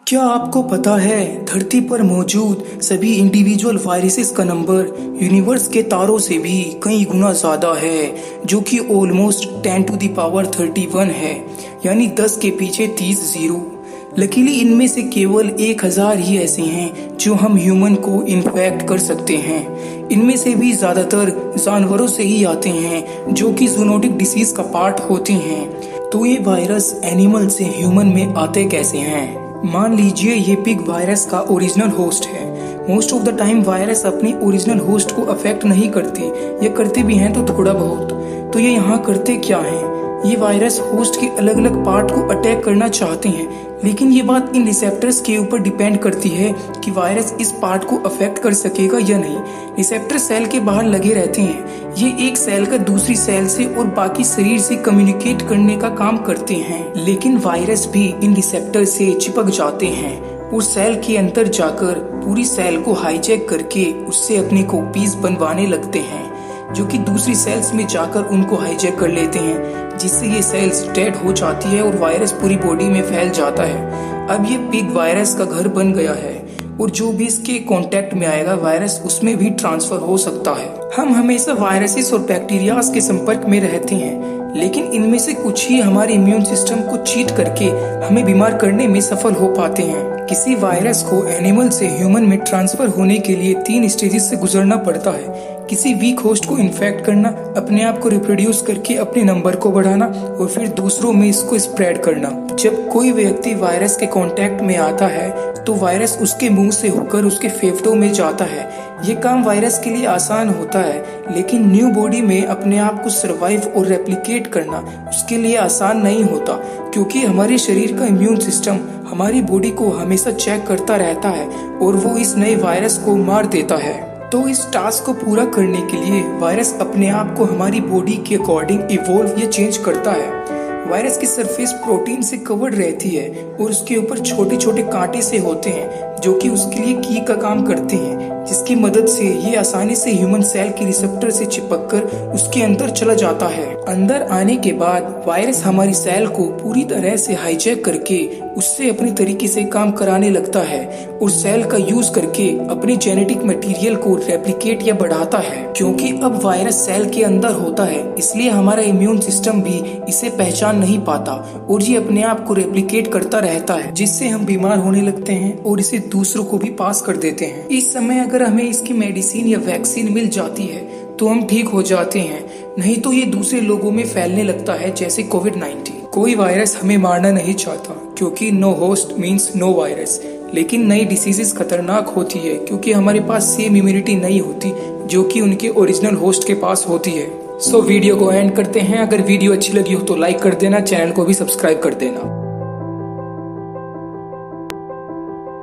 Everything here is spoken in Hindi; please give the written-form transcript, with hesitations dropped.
क्या आपको पता है धरती पर मौजूद सभी इंडिविजुअल वायरसेस का नंबर यूनिवर्स के तारों से भी कई गुना ज्यादा है, जो कि ऑलमोस्ट 10 टू द पावर 31 है, यानी 10 के पीछे 30 जीरो। लकीली इनमें से केवल 1000 ही ऐसे हैं जो हम ह्यूमन को इन्फेक्ट कर सकते हैं। इनमें से भी ज्यादातर जानवरों से ही आते हैं, जो कि जूनोटिक डिसीज का पार्ट होते हैं। तो ये वायरस एनिमल से ह्यूमन में आते कैसे हैं? मान लीजिए ये पिग वायरस का ओरिजिनल होस्ट है। Most of the time virus अपने ओरिजिनल होस्ट को अफेक्ट नहीं करते, या करते भी हैं तो थोड़ा बहुत। तो ये यहाँ करते क्या हैं? ये वायरस होस्ट के अलग अलग पार्ट को अटैक करना चाहते हैं, लेकिन ये बात इन रिसेप्टर्स के ऊपर डिपेंड करती है कि वायरस इस पार्ट को अफेक्ट कर सकेगा या नहीं। रिसेप्टर सेल के बाहर लगे रहते हैं। ये एक सेल का दूसरी सेल से और बाकी शरीर से कम्युनिकेट करने का काम करते हैं, लेकिन वायरस भी इन रिसेप्टर से चिपक जाते हैं और सेल के अंदर जाकर पूरी सेल को हाईजैक करके उससे अपने कॉपीज बनवाने लगते हैं, जो कि दूसरी सेल्स में जाकर उनको हाईजैक कर लेते हैं, जिससे ये सेल्स डेड हो जाती है और वायरस पूरी बॉडी में फैल जाता है। अब ये पिग वायरस का घर बन गया है और जो भी इसके कांटेक्ट में आएगा वायरस उसमें भी ट्रांसफर हो सकता है। हम हमेशा वायरसेस और बैक्टीरियाज के संपर्क में रहते हैं, लेकिन इनमें से कुछ ही हमारे इम्यून सिस्टम को चीट करके हमें बीमार करने में सफल हो पाते हैं। किसी वायरस को एनिमल से ह्यूमन में ट्रांसफर होने के लिए 3 स्टेजेस से गुजरना पड़ता है। किसी वीक होस्ट को इन्फेक्ट करना, अपने आप को रिप्रोड्यूस करके अपने नंबर को बढ़ाना और फिर दूसरों में इसको स्प्रेड करना। जब कोई व्यक्ति वायरस के कांटेक्ट में आता है तो वायरस उसके मुंह से होकर उसके फेफड़ों में जाता है। ये काम वायरस के लिए आसान होता है, लेकिन न्यू बॉडी में अपने आप को सर्वाइव और रेप्लिकेट करना उसके लिए आसान नहीं होता, क्योंकि हमारे शरीर का इम्यून सिस्टम हमारी बॉडी को हमेशा चेक करता रहता है और वो इस नए वायरस को मार देता है। तो इस टास्क को पूरा करने के लिए वायरस अपने आप को हमारी बॉडी के अकॉर्डिंग इवॉल्व या चेंज करता है। वायरस की सरफेस प्रोटीन से कवर्ड रहती है और उसके ऊपर छोटे छोटे कांटे से होते हैं, जो कि उसके लिए की का काम करते हैं, जिसकी मदद से ये आसानी से ह्यूमन सेल के रिसेप्टर से चिपककर उसके अंदर चला जाता है। अंदर आने के बाद वायरस हमारी सेल को पूरी तरह से हाईजैक करके उससे अपने तरीके से काम कराने लगता है और सेल का यूज करके अपने जेनेटिक मटेरियल को रेप्लिकेट या बढ़ाता है। क्योंकि अब वायरस सेल के अंदर होता है, इसलिए हमारा इम्यून सिस्टम भी इसे पहचान नहीं पाता और ये अपने आप को रेप्लिकेट करता रहता है, जिससे हम बीमार होने लगते हैं और इसे दूसरों को भी पास कर देते हैं। इस समय अगर हमें इसकी मेडिसिन या वैक्सीन मिल जाती है तो हम ठीक हो जाते हैं, नहीं तो ये दूसरे लोगों में फैलने लगता है, जैसे कोविड-19। कोई वायरस हमें मारना नहीं चाहता, क्योंकि no host means no virus. लेकिन नई डिसीजेस खतरनाक होती है क्योंकि हमारे पास सेम इम्यूनिटी नहीं होती जो कि उनके ओरिजिनल होस्ट के पास होती है। सो वीडियो को एंड करते हैं। अगर वीडियो अच्छी लगी हो तो लाइक कर देना, चैनल को भी सब्सक्राइब कर देना।